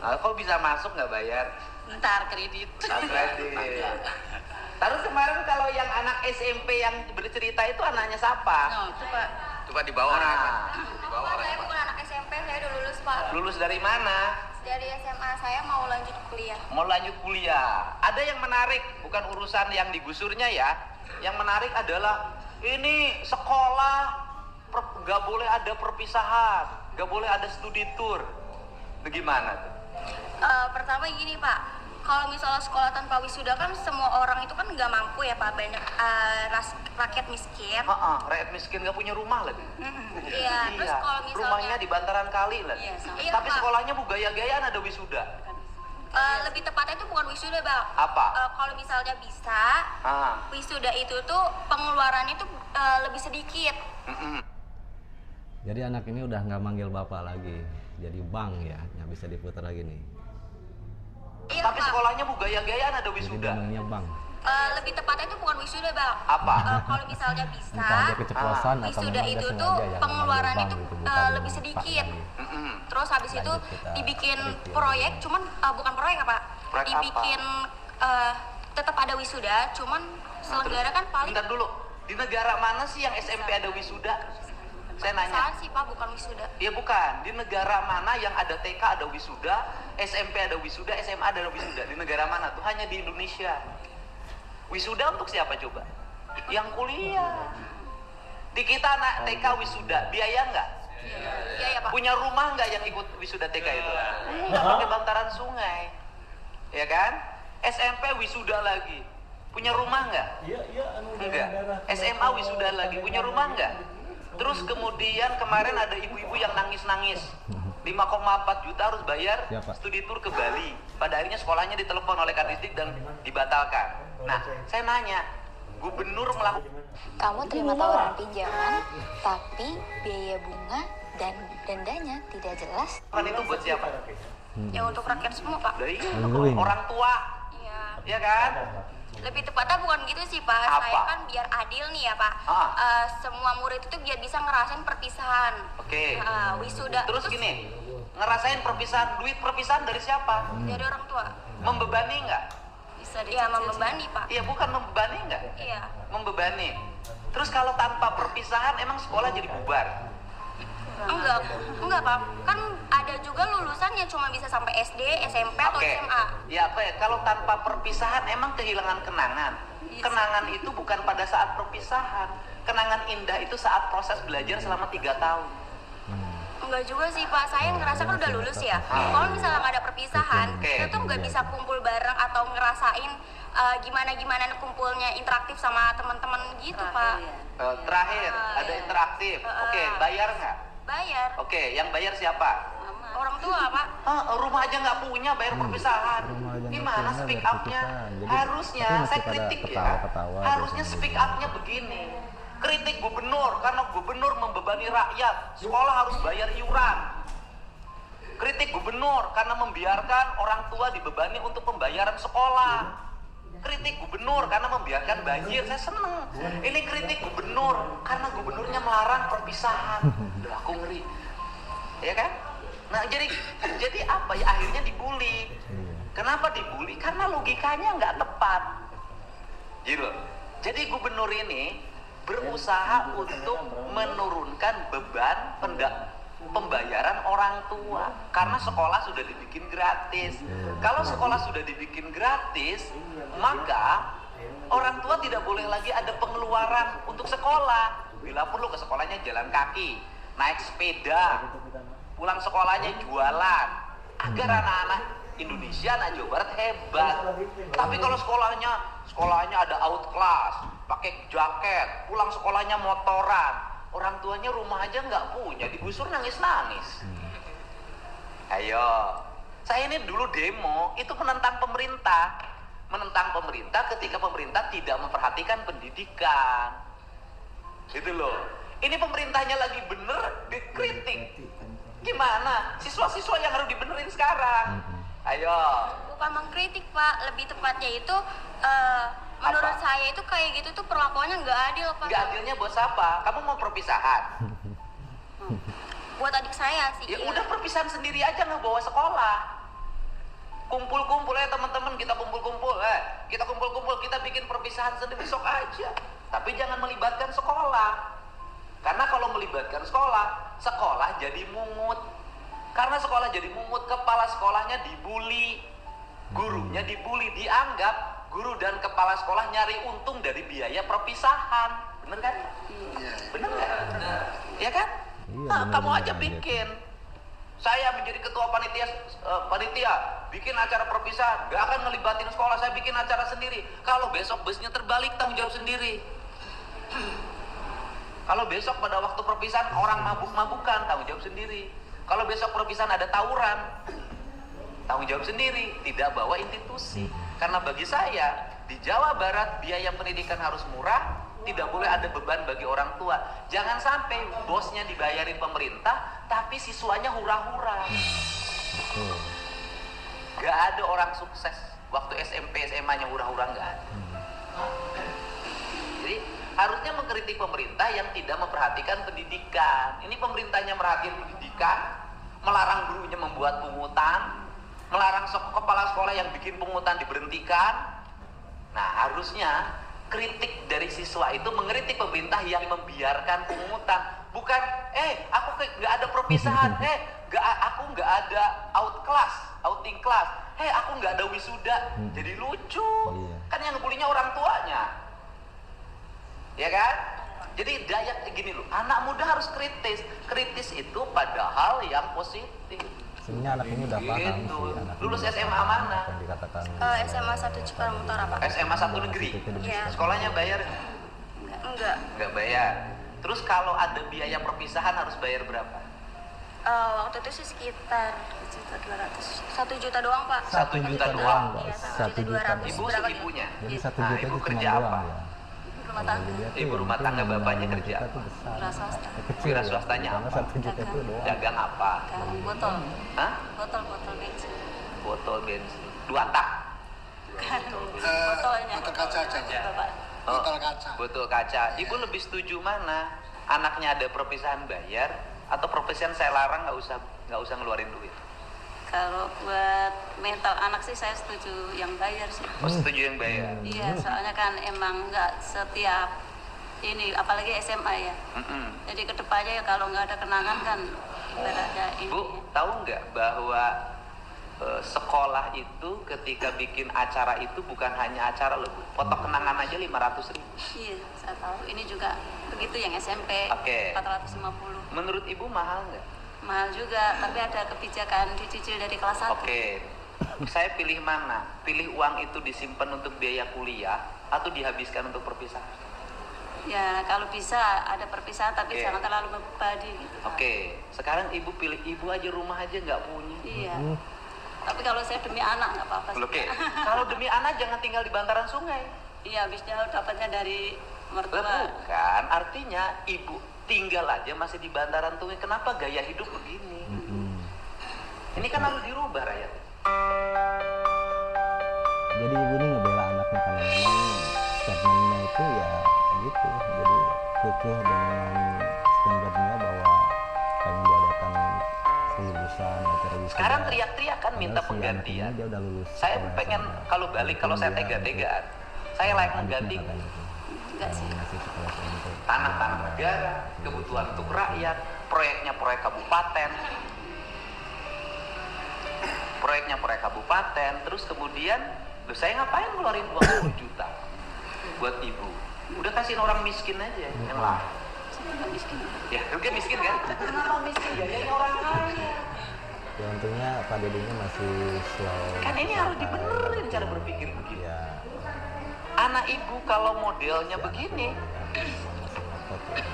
Kok bisa masuk nggak bayar? Ntar kredit. Kredit. Terus kemarin kalau yang anak SMP yang bercerita itu anaknya siapa? No, itu Pak. Coba dibawa orangnya, Pak. Dibawa Saya orangnya, Pak. bukan anak SMP, saya udah lulus Pak. Lulus dari mana? Dari SMA saya mau lanjut kuliah. Mau lanjut kuliah. Ada yang menarik, bukan urusan yang digusurnya ya. Yang menarik adalah ini sekolah nggak boleh ada perpisahan, nggak boleh ada studi tour. Bagaimana tuh? Pertama gini Pak, kalau misalnya sekolah tanpa wisuda kan semua orang itu kan nggak mampu ya Pak, banyak rakyat miskin. Rakyat miskin nggak punya rumah lagi. Iya, terus kalau misalnya rumahnya di bantaran kali lagi. Iya, Tapi Pak. sekolahnya gaya-gayaan ada wisuda. lebih tepatnya itu bukan wisuda Bang. Apa? Kalau misalnya bisa, wisuda itu tuh pengeluarannya tuh lebih sedikit. Jadi anak ini udah nggak manggil bapak lagi, jadi bang ya, nggak bisa diputar lagi nih. Iya, Tapi Pak. sekolahnya gaya-gayaan ada Jadi wisuda. dia manggilnya bang. Lebih tepatnya itu bukan wisuda Bang. Apa? Kalau misalnya bisa, Entah dia keceplosan atau wisuda memang dia itu sengaja tuh ya, pengeluaran manggil itu bang gitu, bukan lebih pak sedikit. lagi. Terus habis itu Lanjut kita dibikin review. proyek, cuman bukan proyek apa? Proyek Dibikin tetap ada wisuda, cuman selenggara kan paling Bentar dulu, di negara mana sih yang SMP ada wisuda? Saya nanya. salah sih Pak, bukan wisuda. Ya bukan, di negara mana yang ada TK ada wisuda, SMP ada wisuda, SMA ada wisuda? Di negara mana tuh? Hanya di Indonesia. Wisuda untuk siapa coba? Yang kuliah. Di kita anak TK wisuda, biaya nggak? Iya ya Pak. Punya rumah nggak yang ikut wisuda TK itu? Nggak, pakai bantaran sungai. Ya kan? SMP wisuda lagi. Punya rumah nggak? Enggak. SMA wisuda lagi. Punya rumah nggak? Terus kemudian kemarin ada ibu-ibu yang nangis-nangis. 5,4 juta harus bayar Siapa? studi tour ke Bali. Pada akhirnya sekolahnya ditelepon oleh Kadisdik dan dibatalkan. Nah, saya nanya, gubernur melakukan Kamu terima tawaran pinjaman, tapi biaya bunga dan dendanya tidak jelas. itu buat siapa? Ya untuk rakyat semua Pak. Dari Nungguin. orang tua, Iya. ya kan? Lebih tepatnya bukan gitu sih Pak. Apa? Saya kan biar adil nih ya Pak. Semua murid itu biar bisa ngerasain perpisahan. Oke. Wisuda. Terus gini, ngerasain perpisahan, duit perpisahan dari siapa? Dari orang tua. Membebani nggak? Bisa ya membebani Pak. Iya, bukan membebani nggak? Iya. Membebani. Terus kalau tanpa perpisahan, emang sekolah jadi bubar? Enggak Pak. Kan ada juga lulusan yang cuma bisa sampai SD, SMP atau Oke. SMA. Ya, apa ya? Kalau tanpa perpisahan, emang kehilangan kenangan. Iya. Kenangan itu bukan pada saat perpisahan. Kenangan indah itu saat proses belajar selama 3 tahun. Enggak juga sih Pak, saya ngerasa kan udah lulus ya. Kalau misalnya nggak ada perpisahan, Oke. kita tuh nggak bisa kumpul bareng atau ngerasain gimana kumpulnya interaktif sama teman-teman gitu Pak. Terakhir, ada interaktif. Oke, bayar nggak? Bayar. Oke, yang bayar siapa? Orang tua Pak. Rumah aja nggak punya, bayar perpisahan. Rumah aja nggak Gimana punya, speak bayar up-nya? perpisahan. Jadi, Harusnya, tapi masih saya pada kritik ya. ketawa-ketawa Harusnya biasanya. speak up-nya begini. Kritik gubernur, karena gubernur membebani rakyat. Sekolah harus bayar iuran. Kritik gubernur, karena membiarkan orang tua dibebani untuk pembayaran sekolah. Kritik gubernur, karena membiarkan banjir. Saya seneng. Ini kritik gubernur, karena gubernurnya melarang perpisahan. Udah, aku ngeri. Ya kan? Nah, jadi apa ya? Akhirnya dibully. Kenapa dibully? Karena logikanya nggak tepat. Gitu. Jadi gubernur ini berusaha untuk menurunkan beban pembayaran orang tua karena sekolah sudah dibikin gratis. Kalau sekolah sudah dibikin gratis, maka orang tua tidak boleh lagi ada pengeluaran untuk sekolah. Bila perlu ke sekolahnya jalan kaki, naik sepeda, pulang sekolahnya jualan, agar anak-anak Indonesia, anak Jawa Barat hebat. Tapi kalau sekolahnya ada outclass, pakai jaket, pulang sekolahnya motoran, orang tuanya rumah aja nggak punya, digusur nangis-nangis. Ayo, saya ini dulu demo, itu menentang pemerintah ketika pemerintah tidak memperhatikan pendidikan. Gitu loh. Ini pemerintahnya lagi bener, dikritik. Gimana? Siswa-siswa yang harus dibenerin sekarang. Ayo. Bukan mengkritik Pak, lebih tepatnya itu menurut saya itu kayak gitu tuh perlakuannya nggak adil Pak. Nggak adilnya buat siapa? Kamu mau perpisahan? Buat adik saya sih. Ya udah perpisahan sendiri aja, nggak bawa sekolah. Kumpul-kumpul teman-teman, kita kumpul-kumpul, kita bikin perpisahan sendiri besok aja. Tapi jangan melibatkan sekolah. Karena kalau melibatkan sekolah, sekolah jadi mungut. Karena sekolah jadi mungut, kepala sekolahnya dibully, gurunya dibully, dianggap guru dan kepala sekolah nyari untung dari biaya perpisahan. Bener kan? Bener nggak? Ya kan? Iya, Kamu bener-bener aja aja. bikin. Saya menjadi ketua panitia bikin acara perpisahan, gak akan ngelibatin sekolah, saya bikin acara sendiri. Kalau besok busnya terbalik, tanggung jawab sendiri. Kalau besok pada waktu perpisahan orang mabuk-mabukan, tanggung jawab sendiri. Kalau besok perpisahan ada tawuran, tanggung jawab sendiri, tidak bawa institusi. Karena bagi saya, di Jawa Barat biaya pendidikan harus murah, tidak boleh ada beban bagi orang tua. Jangan sampai bosnya dibayarin pemerintah, tapi siswanya hura-hura. Betul. Gak ada orang sukses waktu SMP, SMA-nya hura-hura, gak ada. Jadi harusnya mengkritik pemerintah yang tidak memperhatikan pendidikan. Ini pemerintahnya merhatiin pendidikan, melarang gurunya membuat pungutan, melarang kepala sekolah yang bikin pungutan diberhentikan. Nah, harusnya kritik dari siswa itu mengkritik pemerintah yang membiarkan pungutan. Bukan, aku nggak ada perpisahan, aku nggak ada outing kelas, aku nggak ada wisuda. Jadi lucu. Iya. Kan yang ngebulinya orang tuanya. Ya kan? Jadi gini loh, anak muda harus kritis. Kritis itu pada hal yang positif. Sebenarnya anak ini udah paham Gitu. sih. Anak Lulus ini udah SMA paham mana? apa yang dikatakan SMA 1 Cikarang Utara, Pak. SMA 1 negeri. Iya. Sekolahnya bayar nggak? Enggak. Nggak bayar. Terus kalau ada biaya perpisahan harus bayar berapa? Waktu itu sih sekitar 1 juta doang, Pak. 1 juta doang. Pak. Iya, 1 juta. Ibu Berapa ibunya. Jadi 1 Nah, juta ibu itu kerja cuma apa? doang ya. Rumah tangga. Ibu rumah tangga, bapaknya kerja apa? Besar. Wira swasta. Kecil Wira ya. swastanya Karena apa? 1 juta itu doang. Dagang apa? Sekarang botol Hah? bensin. Botol bensin. 2 tak. Botolnya. Botol kaca aja. Betul, Pak. Botol kaca. Botol kaca. Ibu lebih setuju mana? Anaknya ada perpisahan bayar atau perpisahan saya larang nggak usah ngeluarin duit? Kalau buat mental anak sih saya setuju yang bayar sih. Oh, setuju yang bayar. Iya, soalnya kan emang nggak setiap ini, apalagi SMA ya. Mm-mm. Jadi kedepannya ya kalau nggak ada kenangan kan ibaratnya ini. Bu, tahu nggak bahwa sekolah itu ketika bikin acara itu bukan hanya acara loh, Bu. Foto kenangan aja 500.000. Iya, saya tahu. Ini juga begitu yang SMP. Oke. 450. Menurut Ibu mahal nggak? Mahal juga, tapi ada kebijakan dicicil dari kelas 1. Oke. Saya pilih mana? Pilih uang itu disimpan untuk biaya kuliah atau dihabiskan untuk perpisahan? Ya, kalau bisa ada perpisahan tapi Oke. jangan terlalu membebani gitu. Pak. Oke. Sekarang Ibu pilih, Ibu aja rumah aja nggak punya. Iya. Tapi kalau saya demi anak nggak apa-apa sih. Oke. Kalau demi anak jangan tinggal di bantaran sungai. Iya, habisnya dapatnya dari Lah, mertua. bukan, artinya Ibu tinggal aja masih di bantaran sungai. Kenapa gaya hidup begini? Ini kan harus dirubah, rakyat. Jadi ibu ini ngebela anaknya karena memang statementnya itu ya gitu. Jadi kekeh dengan standarnya bahwa pengen diadakan kelulusan acara wisuda. Sekarang teriak-teriak kan minta Padahal si anak ini penggantian. Dia udah lulus. Saya sekolah pengen SMA. kalau balik, kalau saya Kuliah, tega-tegaan, gitu. saya layak Adiknya mengganti katanya gitu. Enggak sih. Masih sekolah SMP. tanah-tanah negara, kebutuhan untuk rakyat, proyeknya proyek kabupaten, terus kemudian, loh, saya ngapain ngeluarin uang 10 juta buat ibu? Udah kasihin orang miskin aja yang lain. Saya juga miskin. Ya, mungkin miskin kan? Kenapa miskin? Biayanya orang kaya. Ya untungnya Pak Dedenya masih slow. Kan ini harus dibenerin cara berpikir begitu. Ya. Anak ibu kalau modelnya begini, Masih ngotot ya.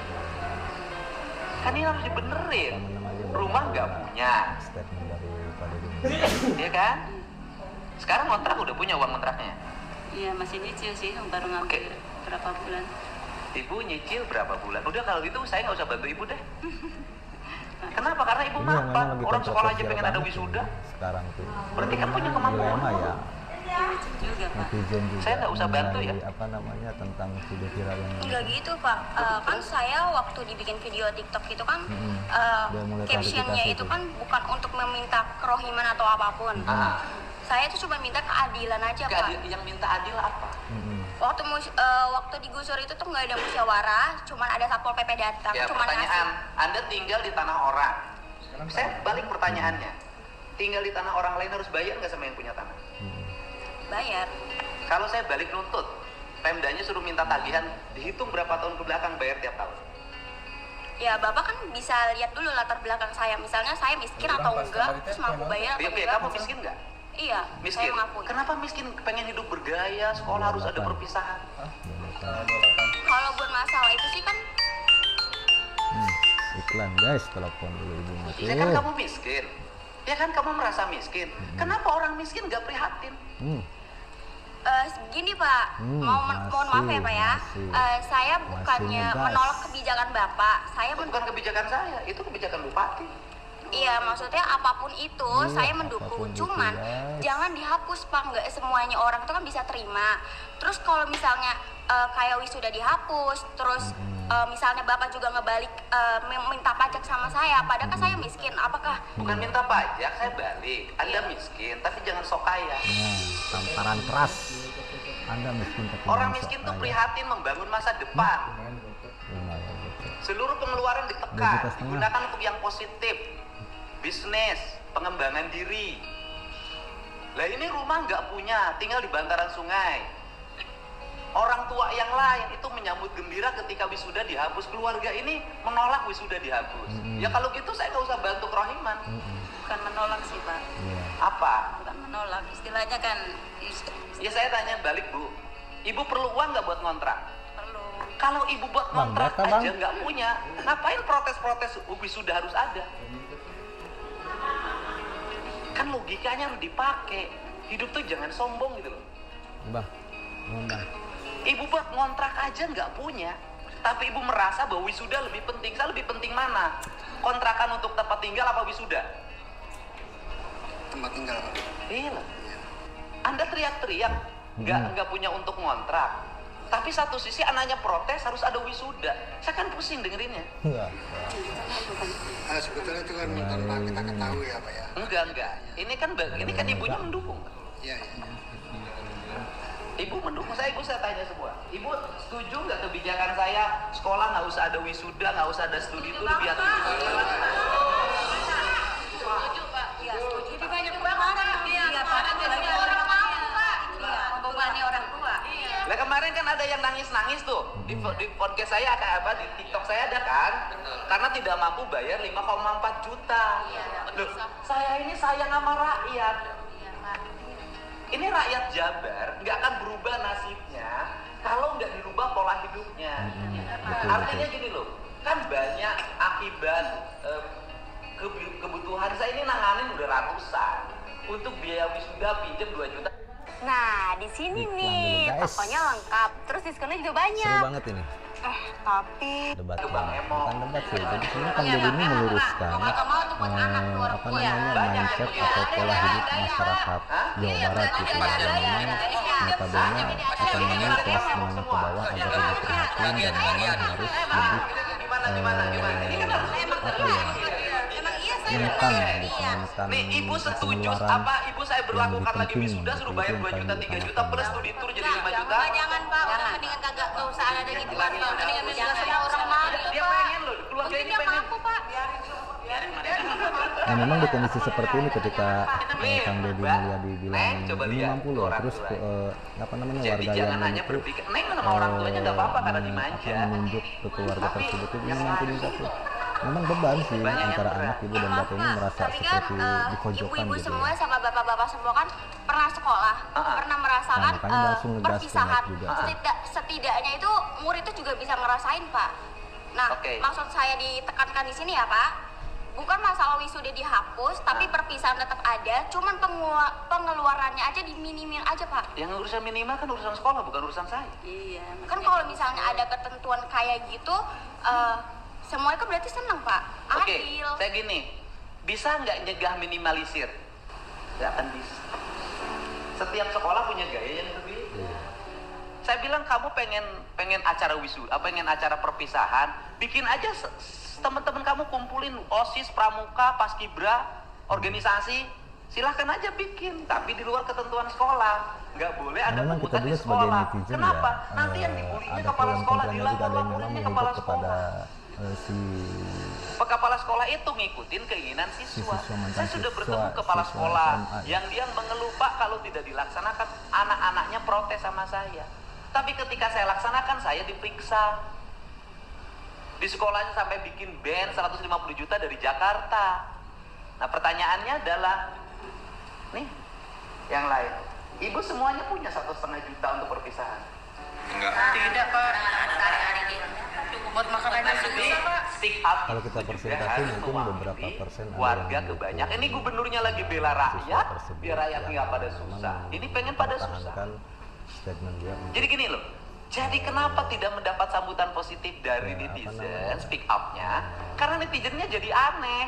kan ini harus dibenerin. Teman-teman aja Rumah nggak punya, statement dari Pak Dedenya. ya kan? Sekarang kontrak udah punya uang kontraknya. Iya, masih nyicil sih, baru ngambil Oke. berapa bulan. Ibu nyicil berapa bulan? Udah kalau gitu saya nggak usah bantu ibu deh. Kenapa? Karena ibu Ini yang memang mapan. lagi Orang sekolah aja kontroversial pengen ada banget wisuda. ini sekarang tuh. Berarti kan punya kemampuan. Dilema ya. Nyicil juga, Pak. Netizen juga. Saya nggak usah bantu ya. mengenai apa namanya tentang video viral yang Enggak gitu, Pak. Kan saya waktu dibikin video TikTok itu kan Dia mulai captionnya klarifikasi itu tuh. kan bukan untuk meminta kerohiman atau apapun. Ah. saya tuh cuma minta keadilan aja Pak. Yang minta adil apa? Waktu digusur itu tuh nggak ada musyawarah, cuman ada satpol pp datang, Ya, cuman pertanyaan, ngasih. Anda tinggal di tanah orang. Saya balik pertanyaannya. Tinggal di tanah orang lain harus bayar nggak sama yang punya tanah? Bayar. Kalau saya balik nuntut, Pemdanya suruh minta tagihan, dihitung berapa tahun ke belakang bayar tiap tahun. Ya Bapak kan bisa lihat dulu latar belakang saya, misalnya saya miskin atau enggak, terus mampu bayar atau Oke, enggak. kamu miskin nggak? Iya, Miskin. saya mengakui. Kenapa miskin? Pengen hidup bergaya, sekolah harus ada perpisahan. Kalau buat masalah itu sih kan Iklan guys, telepon dulu ibunya tuh. Ya kan kamu miskin. Ya kan kamu merasa miskin. Kenapa orang miskin nggak prihatin? gini Pak, mohon maaf ya Pak ya. Saya bukannya ngegas. menolak kebijakan Bapak. Saya Bukan kebijakan saya, itu kebijakan bupati. Iya, maksudnya apapun itu Iya, saya mendukung. apapun itu, Cuman guys. jangan dihapus Pak, nggak semuanya orang itu kan bisa terima. Terus kalau misalnya kayak wisuda dihapus, terus misalnya Bapak juga ngebalik minta pajak sama saya, padahal kan saya miskin. Apakah Bukan minta pajak, saya balik. Anda miskin, tapi jangan sok kaya. Nah, tamparan keras. Anda miskin tapi Orang jangan miskin sok tuh kaya. prihatin membangun masa depan. Lumayan gitu. Seluruh pengeluaran 2,5 ditekan, juta. digunakan untuk yang positif. Bisnis, pengembangan diri. Lah ini rumah nggak punya, tinggal di bantaran sungai. Orang tua yang lain itu menyambut gembira ketika wisuda dihapus. Keluarga ini menolak wisuda dihapus. Ya kalau gitu saya nggak usah bantu kerohiman. Bukan menolak sih Pak, Iya. Apa? bukan menolak, istilahnya kan Ya saya tanya balik Bu, Ibu perlu uang nggak buat ngontrak? perlu. Kalau Ibu buat Bang, ngontrak berapa, Bang? aja nggak punya, ngapain protes-protes wisuda harus ada? Kan logikanya harus dipakai. Hidup tuh jangan sombong gitu loh. Bang, Bang. Ibu buat ngontrak aja nggak punya, tapi ibu merasa bahwa wisuda lebih penting. Saya lebih penting mana? Kontrakan untuk tempat tinggal apa wisuda? Tempat tinggal. Iya. Anda teriak-teriak nggak punya untuk ngontrak, tapi satu sisi anaknya protes harus ada wisuda. Saya kan pusing dengerinnya. Iya. Sebetulnya itu kan tanpa kita ketahui ya Pak ya. Enggak. Ini kan ibunya mendukung. Iya, iya. Ibu mendukung saya, ibu saya tanya semua. Ibu setuju nggak kebijakan saya sekolah nggak usah ada wisuda, nggak usah ada studi tour biar setuju Pak? Iya, setuju. Jadi banyak banget. Iya Pak. Banyak orang mau Pak. Iya, membebani orang tua. Lah kemarin kan ada yang nangis-nangis tuh di podcast saya di TikTok saya ada kan? Karena tidak mampu bayar 5,4 juta. Loh, saya ini sayang sama rakyat. Ini rakyat Jabar nggak akan berubah nasibnya kalau nggak dirubah pola hidupnya. Artinya gini loh, kan banyak akibat kebutuhan saya ini nanganin udah ratusan untuk biaya wisuda pinjam 2 juta. Nah, di sini Iklan nih dulu, guys. tokonya lengkap, terus diskonnya juga Seru banyak. banget ini. Tapi Debat Itu Bang Bang. Emo. Bukan debat sih. Jadi sebenarnya kan jadi ini meluruskan mau tuh buat anak keluar apa tua ya. namanya mindset atau pola hidup masyarakat Jawa Barat gitu. Yang memang notabene apa namanya kelas menengah ke bawah agak lebih prihatin dan memang harus lebih apa ya menekan gitu, menekan Nih ibu setuju pengeluaran apa ibu saya berlakukan lagi penting wisuda suruh bayar 2 juta 3 juta plus studi tour jadi 5 juta. Jangan Pak, udah mendingan kagak gak usah ada gitu kan. Mendingan jangan semua orang mau. Dia pengen loh, keluarga ini pengen. Pak. Nah memang di kondisi seperti ini ketika Kang Deddy Mulyadi bilang Neng, coba ini lihat mampu loh, orang terus tua. apa namanya Jadi warga jangan yang hanya itu berpikir, Neng sama orang tuanya nggak apa-apa karena dimanja. menunjuk ke keluarga Tapi tersebut itu yang ini mampu juga tuh. Memang beban sih Banyak yang antara berat. anak ibu dan bapak ini merasa Tapi kan seperti di pojokan ibu-ibu gitu. semua sama bapak-bapak semua kan pernah sekolah, pernah merasakan Nah, makanya langsung ngegas perpisahan. banget juga. Setidaknya itu murid itu juga bisa ngerasain Pak. Nah, Oke. maksud saya ditekankan di sini ya Pak, bukan masalah wisuda dihapus, tapi perpisahan tetap ada, cuman pengeluarannya aja diminimin aja Pak. Yang urusan minimal kan urusan sekolah bukan urusan saya. Iya. Kan kalau misalnya ada ketentuan kayak gitu, semua itu berarti seneng Pak, Oke, adil. saya gini, bisa nggak nyegah minimalisir? Nggak akan bisa. Setiap sekolah punya gaya yang berbeda. Saya bilang kamu pengen acara wisuda, pengen acara perpisahan, bikin aja teman-teman kamu kumpulin OSIS, pramuka, paskibra, organisasi, silahkan aja bikin, tapi di luar ketentuan sekolah. Nggak boleh ada Memang kita pungutan di juga sebagai sekolah. netizen Kenapa? ya, Nanti yang dibulinya ada kepala pro sekolah, dan kontranya juga, ada yang memang dilapor-laporinnya menyebut kepala kepada sekolah. si Kepala sekolah itu ngikutin keinginan siswa. siswa, mantan Saya sudah siswa, bertemu kepala siswa sekolah SMA. yang dia mengeluh, Pak, kalau tidak dilaksanakan anak-anaknya protes sama saya. Tapi ketika saya laksanakan, saya diperiksa. Di sekolahnya sampai bikin band 150 juta dari Jakarta. Nah, pertanyaannya adalah, nih, yang lain. Ibu semuanya punya 1,5 juta untuk perpisahan. Tidak, Pak. Buat makan aja susah, Pak. Speak up Kalau itu kita juga persentase harus mungkin mewakili beberapa persen ada warga yang kebanyakan. Ini mendukung gubernurnya lagi bela rakyat, tersebut biar rakyat yang nggak pada memang susah. Ini pengen pada susah. mempertahankan statement dia untuk Jadi gini loh. Jadi kenapa tidak mendapat sambutan positif dari Ya, apa netizen, namanya? speak up-nya? Karena netizennya jadi aneh.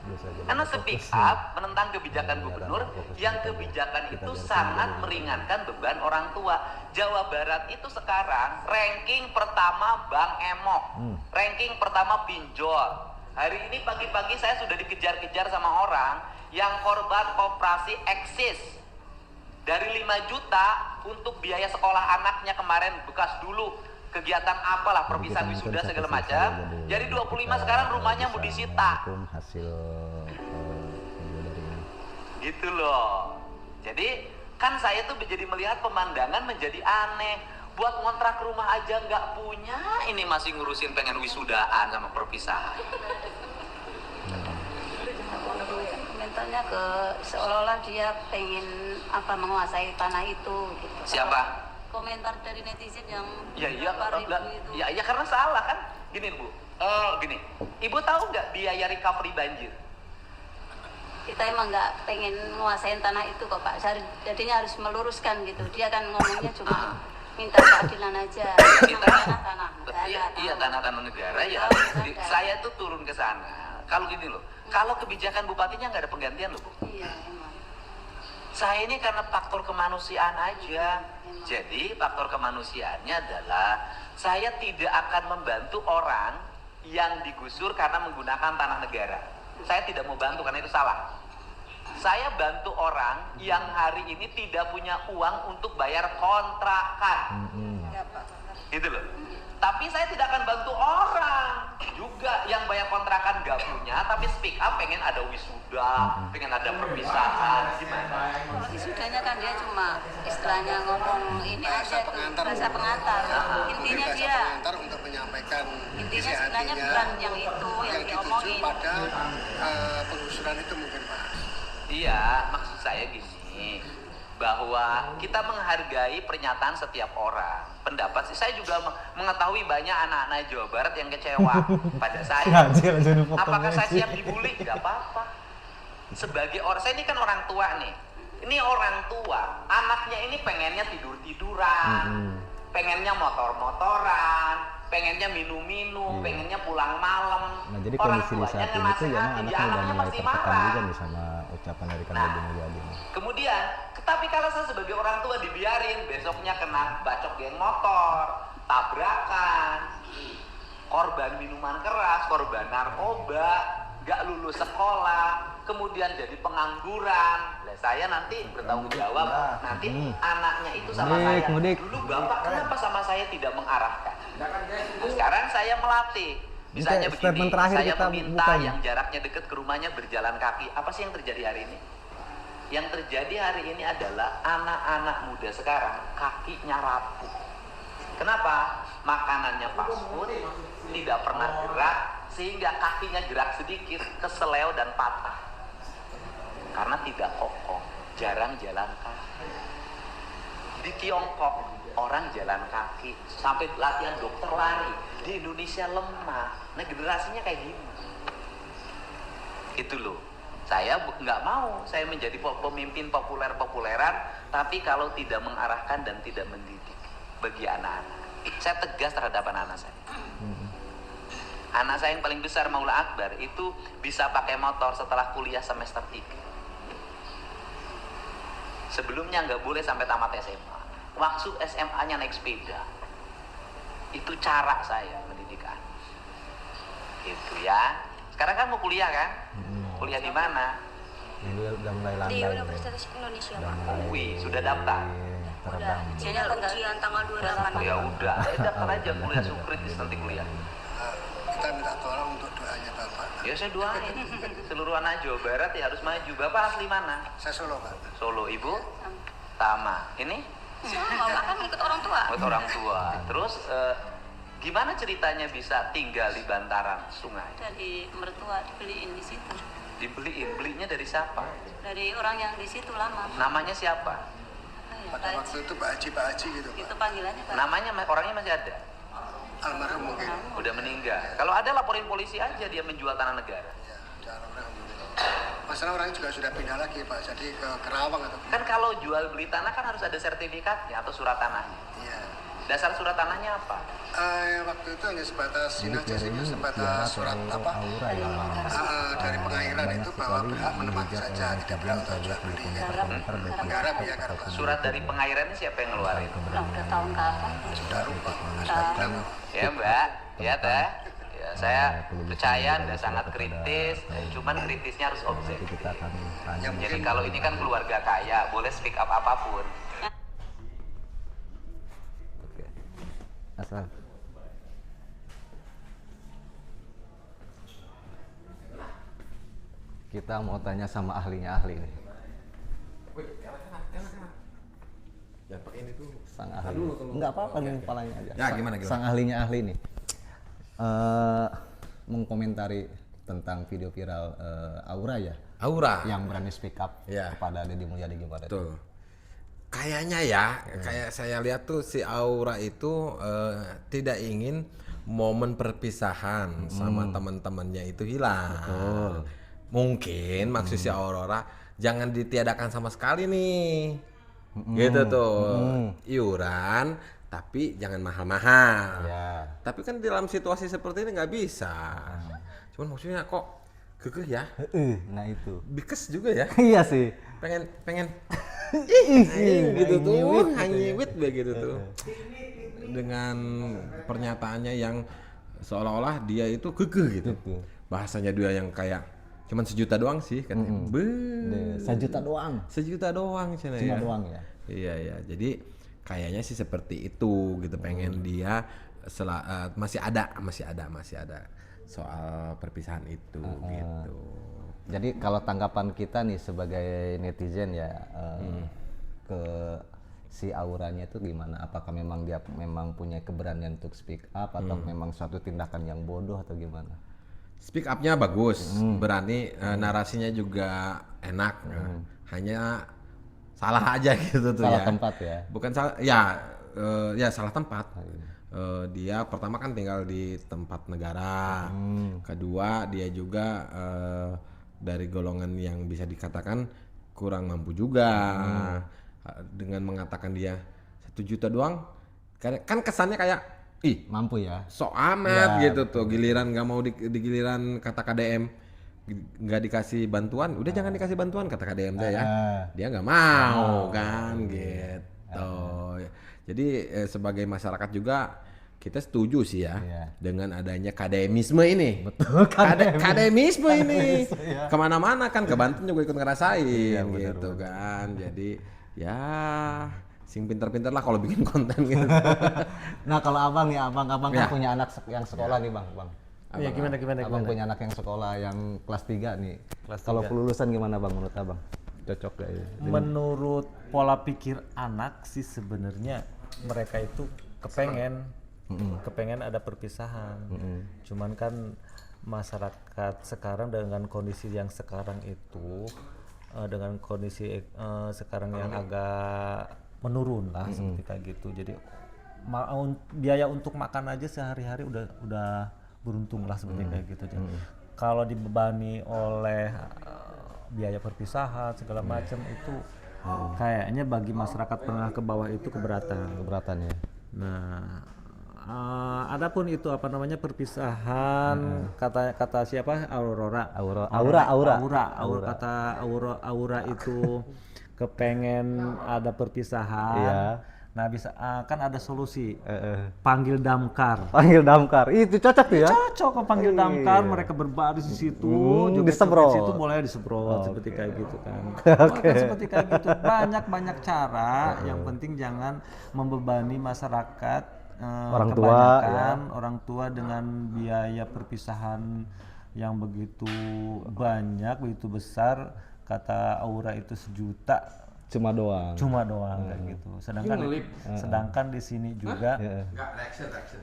biasa aja Karena fokus speak nih. up menentang kebijakan Ya, gubernur karena fokus yang kita kebijakan kita itu biarkan sangat dulu. meringankan beban orang tua. Jawa Barat itu sekarang ranking pertama Bang Emok, ranking pertama pinjol. Hari ini pagi-pagi saya sudah dikejar-kejar sama orang yang korban koperasi eksis. Dari 5 juta untuk biaya sekolah anaknya kemarin, bekas dulu kegiatan apalah, perpisahan Jadi kita wisuda mungkin segala satu macam. sisi Jadi kita 25 sekarang rumahnya mau bisa disita. menghukum hasil video dari ini. Gitu loh. Jadi kan saya tuh jadi melihat pemandangan menjadi aneh. Buat ngontrak rumah aja nggak punya, ini masih ngurusin pengen wisudaan sama perpisahan. Komentarnya ke seolah-olah dia pengen menguasai tanah itu gitu. Siapa? Komentar dari netizen yang Ya iya, berapa ribu itu. ya karena salah kan. Gini Bu, gini. Ibu tahu nggak biaya recovery banjir? Kita emang nggak pengen nguasain tanah itu kok Pak. Jadinya harus meluruskan gitu. Dia kan ngomongnya cuma minta keadilan aja. Tanah Iya, tanah-tanah negara ya. Jadi, saya tuh turun ke sana. Kalau gini loh, kalau kebijakan bupatinya nggak ada penggantian loh Bu. Iya emang. Saya ini karena faktor kemanusiaan aja. Jadi faktor kemanusiaannya adalah saya tidak akan membantu orang yang digusur karena menggunakan tanah negara. Saya tidak mau bantu karena itu salah. Saya bantu orang yang hari ini tidak punya uang untuk bayar kontrakan. Gitu loh. Tapi saya tidak akan bantu orang juga yang bayar kontrakan gak punya, tapi speak up pengen ada wisuda, pengen ada perpisahan, gimana? Kalau wisudanya kan dia cuma istilahnya ngomong ini Bahasa aja tuh, pengantar. bahasa pengantar. Mungkin Intinya bahasa dia pengantar untuk menyampaikan Intinya isi sebenarnya hatinya bukan yang itu yang dituju diomongin. pada pengusuran itu mungkin Pak. Iya, maksud saya gini, bahwa kita menghargai pernyataan setiap orang. Pendapat sih, saya juga mengetahui banyak anak-anak Jawa Barat yang kecewa pada saya. Apakah saya siap dibully? Gak apa-apa. Sebagai orang, saya ini kan orang tua nih. Ini orang tua, anaknya ini pengennya tidur-tiduran, pengennya motor-motoran, pengennya minum-minum, pengennya pulang malam. Nah, jadi Orang kondisi di tuanya saat ini tuh ya ngenasehati, anaknya udah mulai pasti tertekan marah. juga nih sama ucapan dari Kang Nah, Deddy Mulyadi ini. Kemudian, tapi kalau saya sebagai orang tua dibiarin, besoknya kena bacok geng motor, tabrakan, korban minuman keras, korban narkoba, gak lulus sekolah, kemudian jadi pengangguran. Lah saya nanti bertanggung jawab, nanti anaknya itu sama saya. Dulu bapak kenapa sama saya tidak mengarahkan? Nah, sekarang saya melatih. Misalnya Ini statement begini, terakhir saya kita meminta buka ini. yang jaraknya dekat ke rumahnya berjalan kaki. Apa sih yang terjadi hari ini? Yang terjadi hari ini adalah anak-anak muda sekarang kakinya rapuh. Kenapa? Makanannya fast food, tidak pernah gerak, sehingga kakinya gerak sedikit, keseleo dan patah. Karena tidak kokoh, jarang jalan kaki. Di Tiongkok, orang jalan kaki, sampai latihan dokter lari. Di Indonesia lemah. Nah generasinya kayak gini. Gitu loh. Saya nggak mau saya menjadi pemimpin populer-populeran, tapi kalau tidak mengarahkan dan tidak mendidik bagi anak-anak. Saya tegas terhadap anak-anak saya. Anak saya yang paling besar, Maula Akbar, itu bisa pakai motor setelah kuliah semester 3. Sebelumnya nggak boleh sampai tamat SMA. Waktu SMA-nya naik sepeda. Itu cara saya mendidik anak. Gitu ya. Sekarang kan mau kuliah kan? Kuliah di mana? udah mulai landai. Dia udah berstatus Indonesia, Pak. Wih, sudah daftar. Udah, Ujiannya ujian tanggal 28. Ya udah, daftar aja kuliah Sukritis nanti kuliah. Kita minta tolong untuk doanya Bapak. Ya saya doain. Seluruh anak Jawa Barat ya harus maju. Bapak asli mana? Saya Solo, Pak. Solo. Ibu? Tama. Ini? Sama, Pak kan ikut orang tua. Buat orang tua. Terus gimana ceritanya bisa tinggal di bantaran sungai? dari mertua dibeliin di situ. Dibeliin, belinya dari siapa? Dari orang yang di situ lama. Namanya siapa? Oh, ya, Pada Pak waktu Haji. itu Pak Haji gitu, Pak. Itu panggilannya Pak. Namanya orangnya masih ada? Almarhum mungkin. Udah meninggal. Kalau ada laporin polisi aja dia menjual tanah negara. Ya, udah almarhum mungkin. Masalah orangnya juga sudah pindah lagi, Pak. Jadi ke Kerawang atau Kan kalau jual beli tanah kan harus ada sertifikatnya atau surat tanahnya. Iya. Dasar surat tanahnya apa? Waktu itu hanya sebatas Jadi aja sih, ini sebatas surat apa? aura yang Dari pengairan banyak itu bahwa sekali berhak menempati dihujat saja, oleh tidak berhak untuk netizen, jual beli. komentar-komentar baik di Garap ya, YouTube garap. ataupun Surat di dari pengairan ini siapa yang ngeluarin? Udah tahun kapan? Sudah lupa. mengatakan Ya Mbak, ya Teh. Ya, saya tulisan percaya dari Anda sangat kepada kritis, cuman kritisnya harus nanti objektif. kita akan tanya Jadi kalau ini kan keluarga kaya, boleh speak up apapun. Oke. Asal kita mau tanya sama ahlinya ahli nih. Sang ahli. Enggak apa-apa nih kepalanya aja. Ya, gimana? Sang ahlinya ahli nih. Mengkomentari tentang video viral Aura ya. Aura. Yang berani speak up Ya. kepada Deddy Mulyadi gimana? Betul. Kayaknya ya, kayak saya lihat tuh si Aura itu tidak ingin momen perpisahan sama teman-temannya itu hilang. Betul. Mungkin maksud si Aurora jangan ditiadakan sama sekali nih. Gitu tuh. Iuran tapi jangan mahal-mahal. Ya. Tapi kan dalam situasi seperti ini nggak bisa. Cuman maksudnya kok kekeh ya? Nah itu. Bikes juga ya. Iya sih. pengen gitu tuh nyiwit gitu ya. nyiwit begitu tuh dengan pernyataannya yang seolah-olah dia itu kekeh gitu Gitu. bahasanya dia yang kayak cuman sejuta doang sih katanya. Sejuta doang. Sejuta doang cina Cuma ya. doang ya. Iya ya, jadi kayaknya sih seperti itu gitu, pengen dia masih ada soal perpisahan itu gitu. Jadi kalau tanggapan kita nih sebagai netizen ya ke si Auranya itu gimana? Apakah memang dia memang punya keberanian untuk speak up atau memang suatu tindakan yang bodoh atau gimana? Speak up-nya bagus, berani, narasinya juga enak. Hanya salah aja gitu tuh Salah ya. tempat ya. Bukan salah, ya salah tempat. Dia pertama kan tinggal di tempat negara. Kedua dia juga dari golongan yang bisa dikatakan kurang mampu juga. Dengan mengatakan dia 1 juta doang, kan kesannya kayak ih Mampu ya. sok amat Ya, gitu tuh, giliran nggak mau di giliran kata KDM nggak dikasih bantuan, udah jangan dikasih bantuan kata KDM deh ya, dia nggak mau kan gitu. Jadi sebagai masyarakat juga kita setuju sih ya dengan adanya kademisme ini. Betul, kademisme ini ya. kemana-mana kan, ke Banten juga ikut ngerasain gitu kan. Jadi ya sing pinter-pinter lah kalau bikin konten gitu. Nah kalau abang nih, abang Ya. kan punya anak yang sekolah nih bang. Iya gimana Abang punya anak yang sekolah yang kelas 3 nih. Kalau kelulusan gimana bang menurut abang? Cocok gak ya? Menurut pola pikir anak sih sebenarnya mereka itu kepengen ada perpisahan. Cuman kan masyarakat sekarang dengan kondisi yang sekarang itu dengan kondisi sekarang yang agak menurun lah seperti kayak gitu. Jadi biaya untuk makan aja sehari-hari udah beruntung lah seperti kayak gitu. Kalau dibebani oleh biaya perpisahan segala macam itu kayaknya bagi masyarakat menengah ke bawah itu keberatan ya. Nah, adapun itu apa namanya perpisahan kata siapa Aura kata Aura itu kepengen ada perpisahan. Nah bisa kan ada solusi panggil damkar. Panggil damkar. Itu cocok tuh ya. Cocok kalau panggil damkar, mereka berbaris di situ, joget disemprot. di situ boleh disemprot seperti kayak gitu kan. Kan seperti kayak gitu. Banyak cara, yang penting jangan membebani masyarakat Orang tua, kebanyakan orang tua dengan biaya perpisahan yang begitu banyak, begitu besar. Kata Aura itu 1 juta Cuma doang. kayak gitu. Sedangkan di sini juga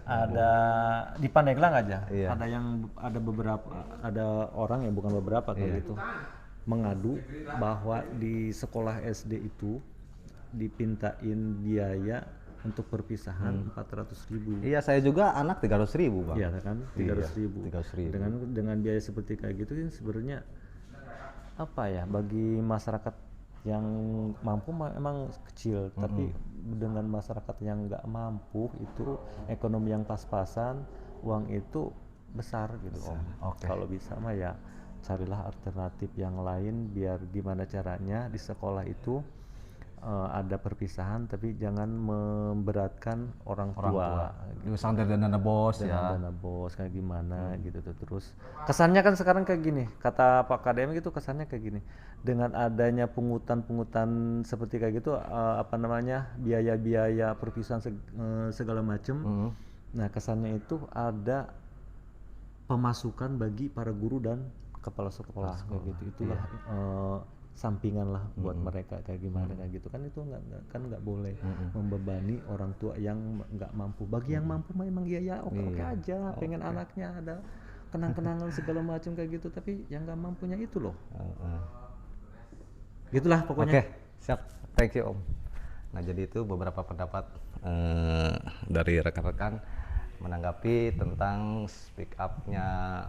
ada di Pandeglang aja ada beberapa orang yang bukan beberapa kayak gitu mengadu bahwa di sekolah SD itu dipintain biaya untuk perpisahan 400.000. Iya, saya juga anak 300.000 Bang. Iya kan, 300.000. 300.000. Dengan biaya seperti kayak gitu kan sebenarnya apa ya, bagi masyarakat yang mampu emang kecil, tapi dengan masyarakat yang nggak mampu itu ekonomi yang pas-pasan, uang itu besar gitu Om. Kalau bisa mah ya carilah alternatif yang lain, biar gimana caranya di sekolah itu ada perpisahan tapi jangan memberatkan orang tua. Misalnya dari dana bos Dana bos kayak gimana gitu tuh. Terus kesannya kan sekarang kayak gini, kata Pak KDM gitu, kesannya kayak gini, dengan adanya pungutan seperti kayak gitu biaya-biaya perpisahan segala macem. Nah kesannya itu ada pemasukan bagi para guru dan kepala sekolah kayak gitu. Itulah sampingan lah buat mereka kayak gimana kayak gitu kan. Itu nggak boleh membebani orang tua yang nggak mampu. Bagi yang mampu memang iya oke aja, pengen anaknya ada kenang-kenangan segala macam kayak gitu, tapi yang nggak mampunya itu loh. Gitulah pokoknya. Siap, thank you Om. Nah jadi itu beberapa pendapat dari rekan-rekan menanggapi tentang speak up-nya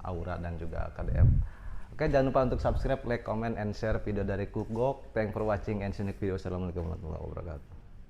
Aura dan juga KDM. Oke, jangan lupa untuk subscribe, like, comment, and share video dari Cookgok. Thanks for watching and see you next video. Assalamualaikum warahmatullahi wabarakatuh.